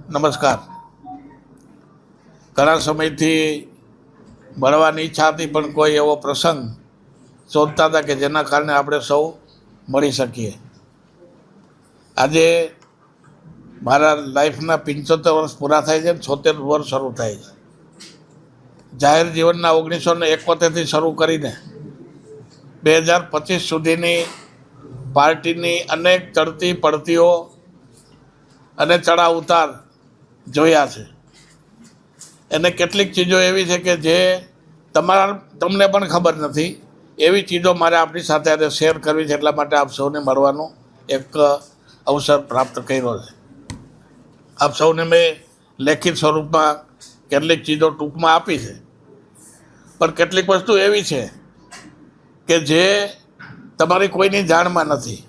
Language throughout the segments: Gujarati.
નમસ્કાર. ઘણા સમયથી મળવાની ઈચ્છા હતી, પણ કોઈ એવો પ્રસંગ શોધતા હતા કે જેના કારણે આપણે સૌ મળી શકીએ. આજે મારા લાઈફના 75 વર્ષ પૂરા થાય છે, 76 વર્ષ શરૂ થાય છે. જાહેર જીવનના 1971થી શરૂ કરીને 2025 સુધીની પાર્ટીની અનેક ચડતી પડતીઓ અને ચડાવ ઉતાર જોયા છે. એને કેટલીક ચીજો એવી છે કે જે તમને પણ ખબર નથી. એવી ચીજો મારે આપણી સાથે આજે શેર કરવી છે, એટલા માટે આપ સૌને મળવાનો એક અવસર પ્રાપ્ત કર્યો છે. આપ સૌને મેં લેખિત સ્વરૂપમાં કેટલીક ચીજો ટૂંકમાં આપી છે, પણ કેટલીક વસ્તુ એવી છે કે જે તમારી કોઈની જાણમાં નથી.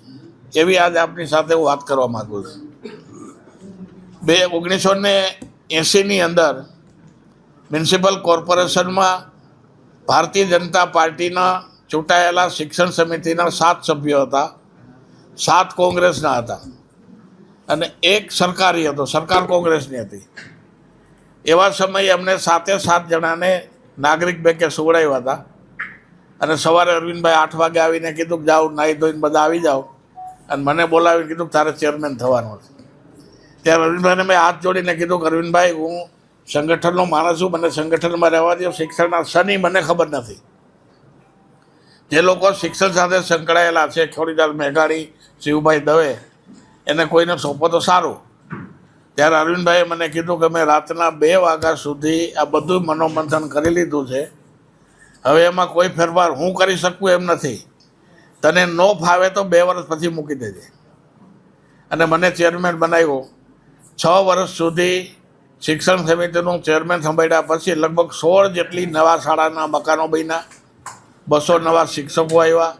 એવી આજે આપની સાથે હું વાત કરવા માગું છું. 1980ની અંદર મ્યુનિસિપલ કોર્પોરેશનમાં ભારતીય જનતા પાર્ટીના ચૂંટાયેલા શિક્ષણ સમિતિના 7 સભ્યો હતા, 7 કોંગ્રેસના હતા અને 1 સરકારી હતો. સરકાર કોંગ્રેસની હતી. એવા સમયે અમને 7 જણાને નાગરિક બેંકે સુવડાવ્યા હતા અને સવારે અરવિંદભાઈ 8 વાગે આવીને કીધું કે જાઓ નાહી ધોઈને બધા આવી જાઓ, અને મને બોલાવીને કીધું તારે ચેરમેન થવાનું છે. ત્યારે અરવિંદભાઈને મેં હાથ જોડીને કીધું કે અરવિંદભાઈ, હું સંગઠનનો માણસ છું, મને સંગઠનમાં રહેવા દો. શિક્ષણના શનિ મને ખબર નથી. જે લોકો શિક્ષણ સાથે સંકળાયેલા છે, ખોડીદાર મેઘાણી, શિવભાઈ દવે, એને કોઈને સોંપો તો સારું. ત્યારે અરવિંદભાઈએ મને કીધું કે મેં રાતના 2 વાગ્યા સુધી આ બધું મનોમંથન કરી લીધું છે. હવે એમાં કોઈ ફેરફાર હું કરી શકું એમ નથી. તને ન ફાવે તો 2 વર્ષ પછી મૂકી દેજે. અને મને ચેરમેન બનાવ્યો. 6 વર્ષ સુધી શિક્ષણ સમિતિનું ચેરમેન સંભાળ્યા પછી લગભગ 16 જેટલી નવા શાળાના મકાનો બન્યા, 200 નવા શિક્ષકો આવ્યા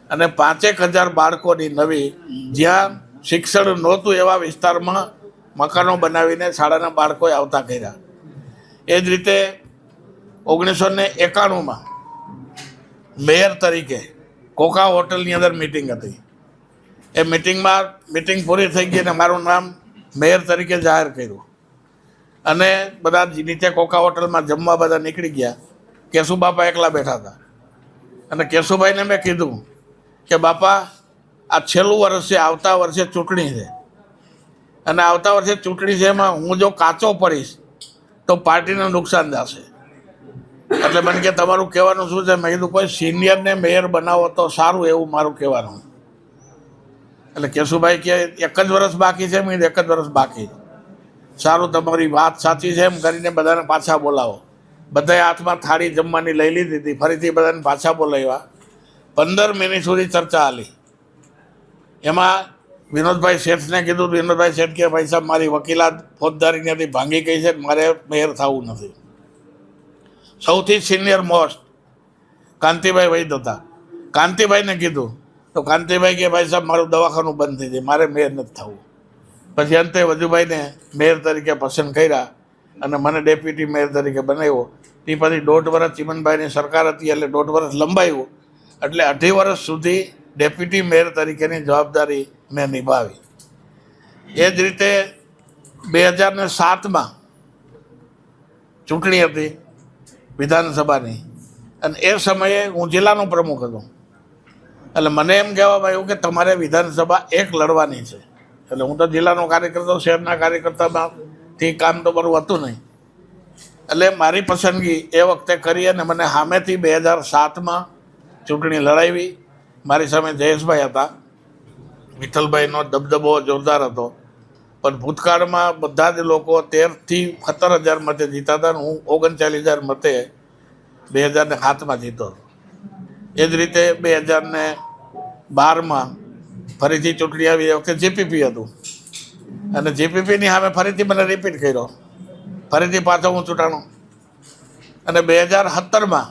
અને 5,000 બાળકોની નવી, જ્યાં શિક્ષણ નહોતું એવા વિસ્તારમાં મકાનો બનાવીને શાળાના બાળકોએ આવતા કર્યા. એ જ રીતે 1991માં મેયર તરીકે કોકા હોટલની અંદર મિટિંગ હતી. એ મિટિંગ પૂરી થઈ ગઈ અને મારું નામ મેયર તરીકે જાહેર કર્યું અને બધા નીચે કોકા હોટલમાં જમવા બધા નીકળી ગયા. કેશુબાપા એકલા બેઠા હતા અને કેશુભાઈને મેં કીધું કે બાપા, આ છેલ્લું વર્ષ છે, આવતા વર્ષે ચૂંટણી છે અને આવતા વર્ષે ચૂંટણી છે, એમાં હું જો કાચો પડીશ તો પાર્ટીને નુકસાન જશે. એટલે મને કે તમારું કહેવાનું શું છે? મેં કીધું કોઈ સિનિયરને મેયર બનાવો તો સારું, એવું મારું કહેવાનું. એટલે કેશુભાઈ કે 1 જ વર્ષ બાકી છે. મેં 1 જ વર્ષ બાકી. સારું, તમારી વાત સાચી છે એમ કરીને બધાને પાછા બોલાવો. બધાએ હાથમાં થાળી જમવાની લઈ લીધી હતી. ફરીથી બધાને પાછા બોલાવ્યા. 15 મિનિટ સુધી ચર્ચા હાલી. એમાં વિનોદભાઈ શેઠને કીધું. વિનોદભાઈ શેઠ કે ભાઈ સાહેબ, મારી વકીલાત ફોજદારીની ભાંગી ગઈ છે, મારે મેયર થવું નથી. સૌથી સિનિયર મોસ્ટ કાંતિભાઈ વૈદ હતા. કાંતિભાઈને કીધું તો કાંતિભાઈ કે ભાઈ સાહેબ, મારું દવાખાનું બંધ થઈ જાય, મારે મેયર નથી થવું. પછી અંતે વજુભાઈને મેયર તરીકે પસંદ કર્યા અને મને ડેપ્યુટી મેયર તરીકે બનાવ્યો. તે પછી 1.5 વર્ષ ચિમનભાઈની સરકાર હતી એટલે 1.5 વર્ષ લંબાવ્યું. એટલે 2.5 વર્ષ સુધી ડેપ્યુટી મેયર તરીકેની જવાબદારી મેં નિભાવી. એ જ રીતે 2007માં ચૂંટણી હતી વિધાનસભાની અને એ સમયે હું જિલ્લાનો પ્રમુખ હતો. એટલે મને એમ કહેવામાં આવ્યું કે તમારે વિધાનસભા 1 લડવાની છે. એટલે હું તો જિલ્લાનો કાર્યકર્તા, શહેરના કાર્યકર્તામાંથી કામ તો મારું હતું નહીં. એટલે મારી પસંદગી એ વખતે કરી અને મને સામેથી 2007માં ચૂંટણી લડાવી. મારી સામે જયેશભાઈ હતા. વિઠ્ઠલભાઈનો દબદબો જોરદાર હતો, પણ ભૂતકાળમાં બધા જ લોકો 13થી 17,000 મતે જીતા હતા અને હું 39,000 મતે 2007માં જીતો. એ જ રીતે 2012માં ફરીથી ચૂંટણી આવી. એ વખતે જીપીપી હતું અને જીપીપીની સામે ફરીથી મને રિપીટ કર્યો. ફરીથી પાછો હું ચૂંટાણો અને 2017માં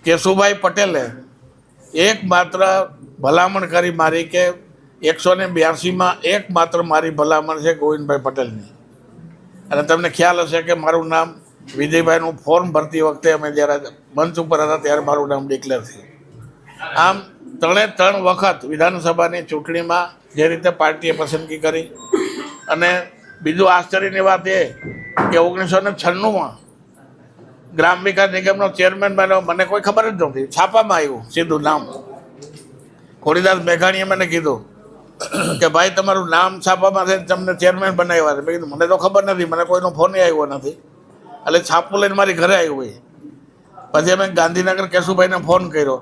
કેશુભાઈ પટેલે એકમાત્ર ભલામણ કરી મારી કે 182માં એકમાત્ર મારી ભલામણ છે ગોવિંદભાઈ પટેલની. અને તમને ખ્યાલ હશે કે મારું નામ વિજયભાઈનું ફોર્મ ભરતી વખતે અમે જ્યારે મંચ ઉપર હતા ત્યારે મારું નામ ડિક્લેર થયું. આમ 3 વખત વિધાનસભાની ચૂંટણીમાં જે રીતે પાર્ટીએ પસંદગી કરી અને બીજું આશ્ચર્યની વાત એ કે 1996માં ગ્રામ વિકાસ નિગમનો ચેરમેન બન્યો, મને કોઈ ખબર જ નહોતી. છાપામાં આવ્યું સીધું નામ. ખોડીદાસ મેઘાણીએ મને કીધું કે ભાઈ તમારું નામ છાપામાં છે, તમને ચેરમેન બનાવ્યા છે. મેં કીધું મને તો ખબર નથી, મને કોઈનો ફોન આવ્યો નથી. એટલે છાપું લઈને મારી ઘરે આવ્યું હોય. પછી અમે ગાંધીનગર કેશુભાઈને ફોન કર્યો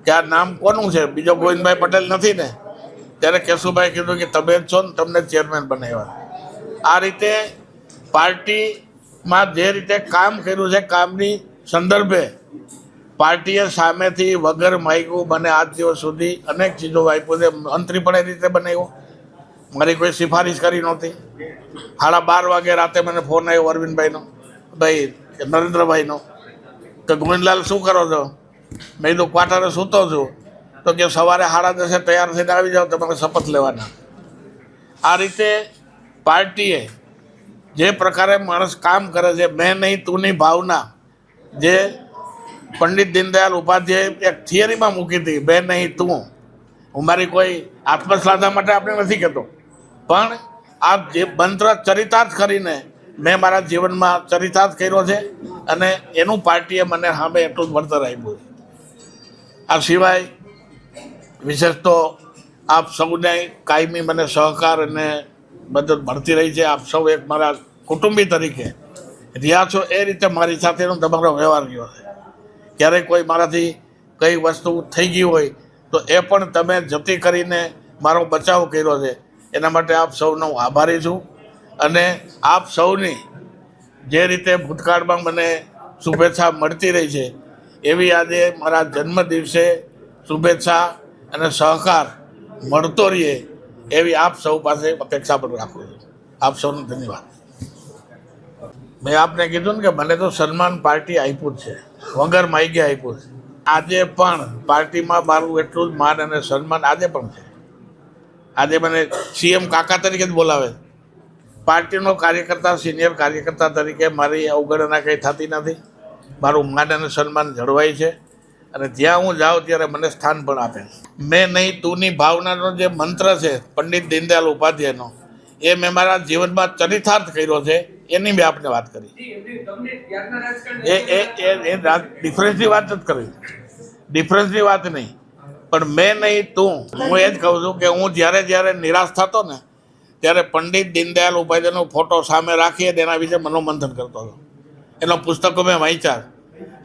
કે આ નામ કોનું છે, બીજો ગોવિંદભાઈ પટેલ નથી ને? ત્યારે કેશુભાઈ કીધું કે તમે જ છો ને, તમને ચેરમેન બનાવ્યા. આ રીતે પાર્ટીમાં જે રીતે કામ કર્યું છે, કામની સંદર્ભે પાર્ટીએ સામેથી વગર માગ્યું મને આજ દિવસ સુધી અનેક ચીજો આપ્યું છે. મંત્રી પણ એ રીતે બનાવ્યો, મારી કોઈ સિફારિશ કરી નહોતી. 12:30 વાગે રાતે મને ફોન આવ્યો અરવિંદભાઈનો, ભાઈ નરેન્દ્રભાઈનો, કે ગોવિંદલાલ શું કરો છો? મેં કીધું ક્વાર્ટરે સૂતો છું. તો કે સવારે 10:30 તૈયાર થઈને આવી જાઓ, તમારે શપથ લેવાના. આ રીતે પાર્ટીએ જે પ્રકારે માણસ કામ કરે છે, મેં નહીં તુંની ભાવના જે પંડિત દીનદયાલ ઉપાધ્યાય એક થિયરીમાં મૂકી હતી, મેં નહીં તું. હું મારી કોઈ આત્મશ્લાઘા માટે આપણે નથી કહેતો, પણ આ જે મંત્ર ચરિતાર્થ કરીને મેં મારા જીવનમાં ચરિતાર્થ કર્યો છે અને એનું પાર્ટીએ મને સામે એટલું જ વળતર આપ્યું છે. આ સિવાય વિશેષ તો આપ સૌને કાયમી મને સહકાર અને મદદ મળતી રહી છે. આપ સૌ એક મારા કુટુંબી તરીકે રહ્યા છો, એ રીતે મારી સાથેનો તમારો વ્યવહાર રહ્યો છે. ક્યારેય કોઈ મારાથી કઈ વસ્તુ થઈ ગઈ હોય તો એ પણ તમે જતી કરીને મારો બચાવ કર્યો છે. એના માટે આપ સૌનો આભારી છું. અને આપ સૌની જે રીતે ભૂતકાળમાં મને શુભેચ્છા મળતી રહી છે, એવી આજે મારા જન્મ દિવસે શુભેચ્છા અને સહકાર મળતો રહીએ એવી આપ સૌ પાસે અપેક્ષા પણ રાખું છું. આપ સૌનો ધન્યવાદ. મેં આપને કીધું ને કે મને તો સન્માન પાર્ટી આપ્યું જ છે, વગર માગે આપ્યું છે. આજે પણ પાર્ટીમાં મારું એટલું જ માન અને સન્માન આજે પણ છે. આજે મને સીએમ કાકા તરીકે જ બોલાવે. પાર્ટીનો કાર્યકર્તા, સિનિયર કાર્યકર્તા તરીકે મારી અવગણના કંઈ થતી નથી. મારું માન અને સન્માન જળવાય છે અને જ્યાં હું જાઉં ત્યારે મને સ્થાન પણ આપે. મેં નહીં તુંની ભાવનાનો જે મંત્ર છે પંડિત દીનદયાલ ઉપાધ્યાયનો, એ મેં મારા જીવનમાં ચરિતાર્થ કર્યો છે. એની મેં આપને વાત કરી. એ ડિફરન્સની વાત જ કરી, ડિફરન્સની વાત નહીં. પણ મેં નહીં તું, હું એ જ કહું છું કે હું જ્યારે નિરાશ થતો ને ત્યારે પંડિત દીનદયાલ ઉપાધ્યાયનો ફોટો સામે રાખી એના વિશે મનોમંથન કરતો હતો. એના પુસ્તકો મેં વાંચ્યા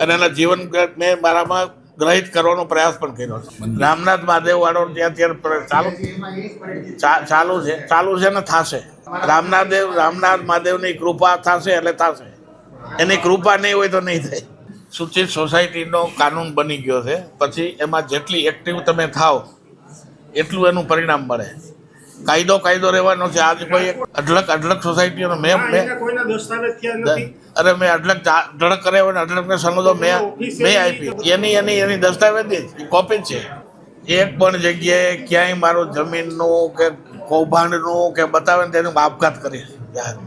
અને એના જીવન મેં મારામાં ગ્રહિત કરવાનો પ્રયાસ પણ કર્યો છે. રામનાથ મહાદેવ વાળો ત્યાં ચાલુ છે ને થશે. રામનાથ મહાદેવની કૃપા થશે એટલે થશે. એની કૃપા નહીં હોય તો નહીં થાય. સૂચિત સોસાયટીનો કાનૂન બની ગયો છે. પછી એમાં જેટલી એક્ટિવ તમે થાવ એટલું એનું પરિણામ મળે. કાયદો રહેવાનો છે. આજે કોઈ અઢળક સોસાયટીનો મેં અઢળક કરે હોય ને અઢળકને સનદો મેં આપી. એની દસ્તાવેજ કોપી છે. એક પણ જગ્યાએ ક્યાંય મારું જમીનનું કે કૌભાંડનું કે બતાવે ને તેનું આપઘાત કરી જાહેર